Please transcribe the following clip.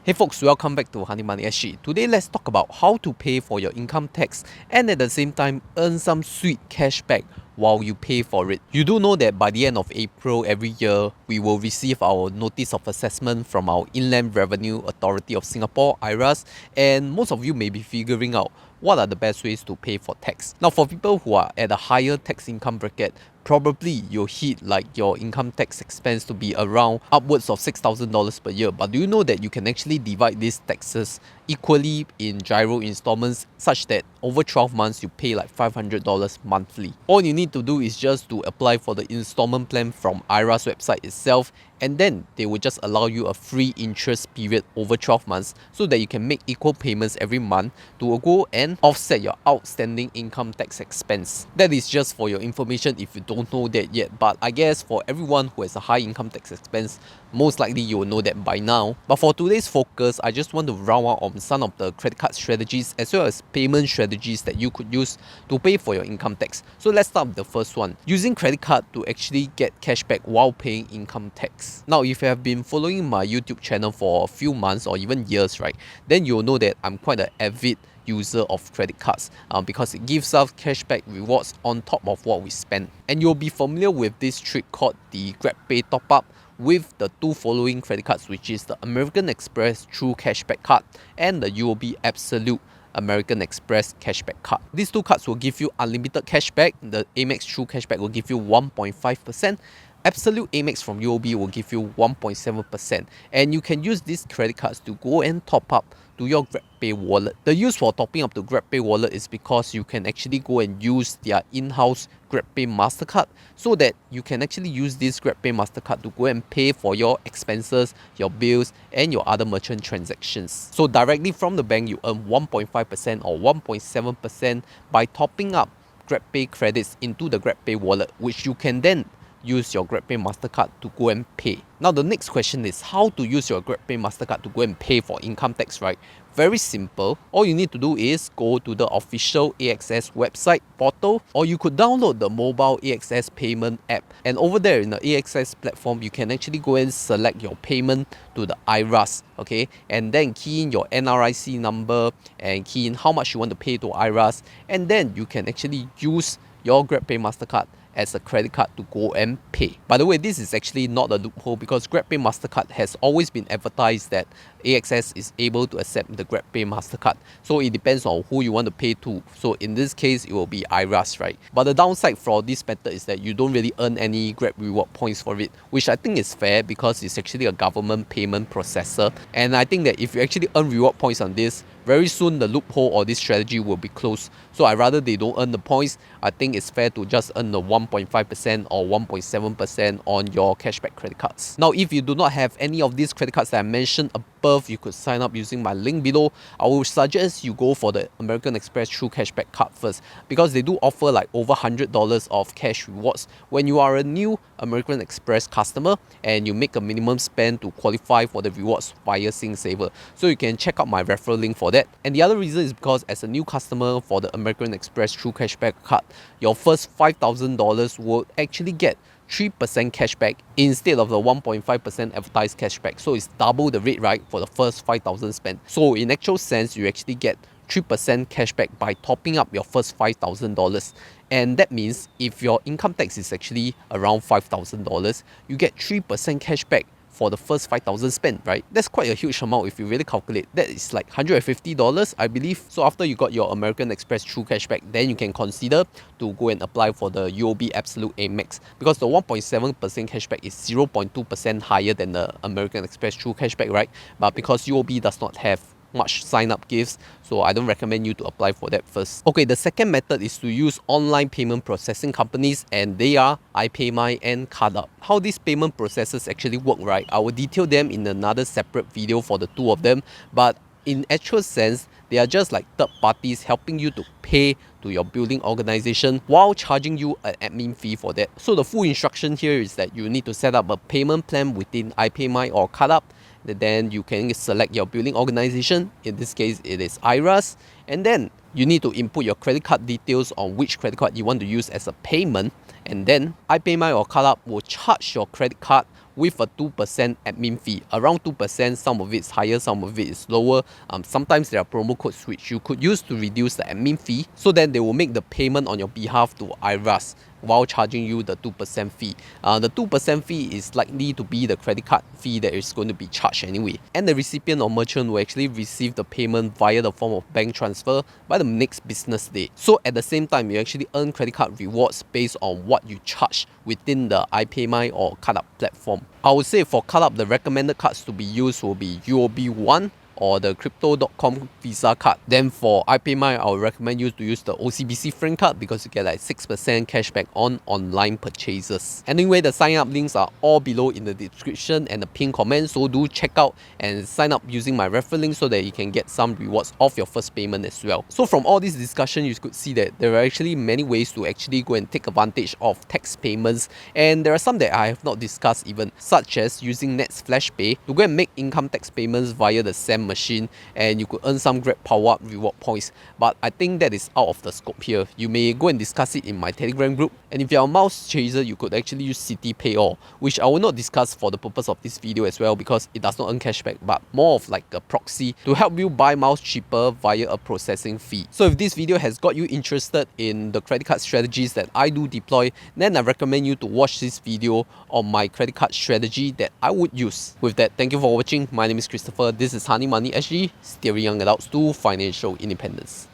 Hey folks, welcome back to Honey Money SG. Today let's talk about how to pay for your income tax and at the same time earn some sweet cashback while you pay for it. You do know that by the end of April every year, we will receive our notice of assessment from our Inland Revenue Authority of Singapore, IRAS, and most of you may be figuring out what are the best ways to pay for tax. Now for people who are at a higher tax income bracket, probably you'll hit like your income tax expense to be around upwards of $6,000 per year. But do you know that you can actually divide these taxes equally in gyro installments such that over 12 months you pay like $500 monthly? All you need to do is just to apply for the installment plan from IRA's website itself, and then they will just allow you a free interest period over 12 months so that you can make equal payments every month to go and offset your outstanding income tax expense. That is just for your information if you don't know that yet, but I guess for everyone who has a high income tax expense, most likely you will know that by now. But for today's focus, I just want to round out on some of the credit card strategies as well as payment strategies that you could use to pay for your income tax. So let's start with the first one, using credit card to actually get cashback while paying income tax. Now if you have been following my YouTube channel for a few months or even years, right, then you'll know that I'm quite an avid user of credit cards because it gives us cashback rewards on top of what we spend. And you'll be familiar with this trick called the GrabPay top up with the two following credit cards, which is the American Express True Cashback card and the UOB Absolute American Express Cashback card. These two cards will give you unlimited cashback. The Amex True Cashback will give you 1.5%. Absolute Amex from UOB will give you 1.7%, and you can use these credit cards to go and top up to your GrabPay wallet. The use for topping up to GrabPay wallet is because you can actually go and use their in-house GrabPay Mastercard so that you can actually use this GrabPay Mastercard to go and pay for your expenses, your bills, and your other merchant transactions. So directly from the bank, you earn 1.5% or 1.7% by topping up GrabPay credits into the GrabPay wallet, which you can then use your GrabPay Mastercard to go and pay. Now the next question is how to use your GrabPay Mastercard to go and pay for income tax, right? Very simple. All you need to do is go to the official AXS website portal, or you could download the mobile AXS payment app. And over there in the AXS platform, you can actually go and select your payment to the IRAS, okay? And then key in your NRIC number and key in how much you want to pay to IRAS. And then you can actually use your GrabPay Mastercard as a credit card to go and pay. By the way, this is actually not a loophole because GrabPay Mastercard has always been advertised that AXS is able to accept the GrabPay Mastercard. So it depends on who you want to pay to. So in this case, it will be IRAS, right? But the downside for this method is that you don't really earn any Grab reward points for it, which I think is fair because it's actually a government payment processor. And I think that if you actually earn reward points on this, very soon the loophole or this strategy will be closed. So I rather they don't earn the points. I think it's fair to just earn the 1.5% or 1.7% on your cashback credit cards. Now, if you do not have any of these credit cards that I mentioned above, you could sign up using my link below. I will suggest you go for the American Express True Cashback card first because they do offer like over $100 of cash rewards when you are a new American Express customer and you make a minimum spend to qualify for the rewards via SingSaver. So you can check out my referral link for that. And the other reason is because as a new customer for the American Express True Cashback card, your first $5,000 will actually get 3% cashback instead of the 1.5% advertised cashback. So it's double the rate, right, for the first 5,000 spent. So in actual sense, you actually get 3% cashback by topping up your first $5,000. And that means if your income tax is actually around $5,000, you get 3% cashback for the first 5,000 spent, right? That's quite a huge amount if you really calculate. That is like $150, I believe. So after you got your American Express True Cashback, then you can consider to go and apply for the UOB Absolute Amex because the 1.7% cashback is 0.2% higher than the American Express True Cashback, right? But because UOB does not have much sign-up gifts, so I don't recommend you to apply for that first. Okay, the second method is to use online payment processing companies, and they are iPayMy and CardUp. How these payment processors actually work, right? I will detail them in another separate video for the two of them, but in actual sense, they are just like third parties helping you to pay to your building organization while charging you an admin fee for that. So the full instruction here is that you need to set up a payment plan within iPayMy or CardUp. Then you can select your billing organization. In this case, it is IRAS. And then you need to input your credit card details on which credit card you want to use as a payment. And then iPayMy or CardUp will charge your credit card with a 2% admin fee. Around 2%, some of it is higher, some of it is lower. Sometimes there are promo codes which you could use to reduce the admin fee, so then they will make the payment on your behalf to IRAS while charging you the 2% fee. The 2% fee is likely to be the credit card fee that is going to be charged anyway. And the recipient or merchant will actually receive the payment via the form of bank transfer by the next business day. So at the same time, you actually earn credit card rewards based on what you charge within the iPayMy or CardUp platform. I would say for CardUp, the recommended cards to be used will be UOB1 or the crypto.com Visa card. Then for iPayMy, I would recommend you to use the OCBC Frank card because you get like 6% cashback on online purchases. Anyway, the sign up links are all below in the description and the pinned comment, so do check out and sign up using my referral link so that you can get some rewards off your first payment as well. So from all this discussion, you could see that there are actually many ways to actually go and take advantage of tax payments, and there are some that I have not discussed even, such as using Nets Flash Pay to go and make income tax payments via the SAM machine, and you could earn some Grab Power Up reward points. But I think that is out of the scope here. You may go and discuss it in my Telegram group. And if you're a mouse chaser, you could actually use City Payor, which I will not discuss for the purpose of this video as well because it does not earn cashback, but more of like a proxy to help you buy mouse cheaper via a processing fee. So if this video has got you interested in the credit card strategies that I do deploy, then I recommend you to watch this video on my credit card strategy that I would use. With that, thank you for watching. My name is Christopher. This is Honey Money SG, steering young adults to financial independence.